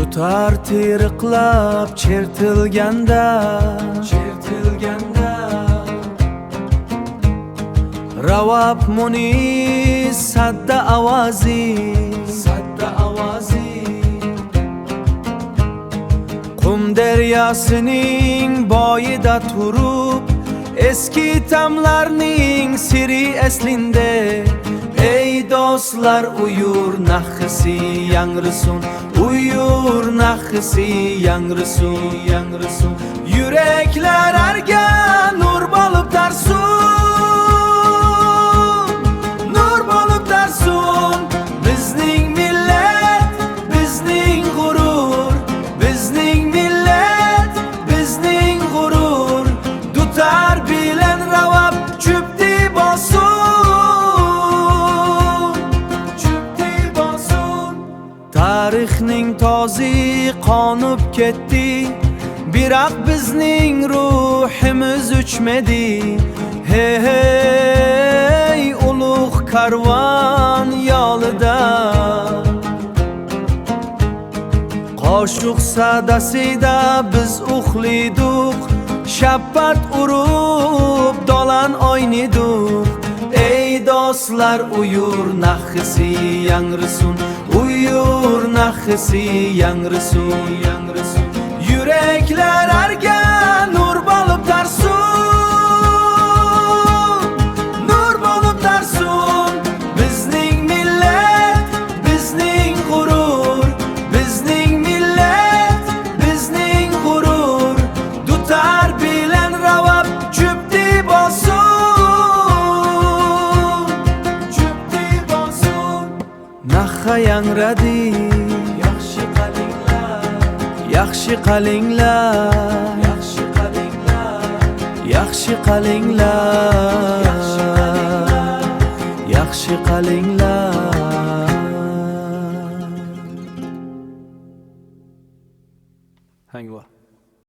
dutar teriqlab chertilganda ravab munis sadda avazi qum deryasining bo'yida turib eski tamlarning siri eslinde. Ey dostlar, uyur nahsi yangrisun, uyur nahsi yangrisun. Yürekler erge nur bolup tarsun, nur bolup tarsun. Bizning millet, bizning gurur, bizning millet, bizning gurur. Dutar bilen ravab çüpti bosun. Tarixning tozi qonib ketdi, biroq bizning ruhimiz uchmadi. Hey ulug' karvon yo'lida qoshiq sadasida biz uxlidik, shabbat urib dolan o'ynadik. Ey dostlar, uyur nahsi yangrisun, uyur nahsi yangrisun. Yürekler erge nur bolup tarsun, nur bolup tarsun. Bizning millet, bizning gurur, bizning millet, bizning gurur. Dutar bilen ravab çüpti bosun, naxa yangradi. Yaxshi qalinglar, yaxshi qalinglar, yaxshi qalinglar. Hang var.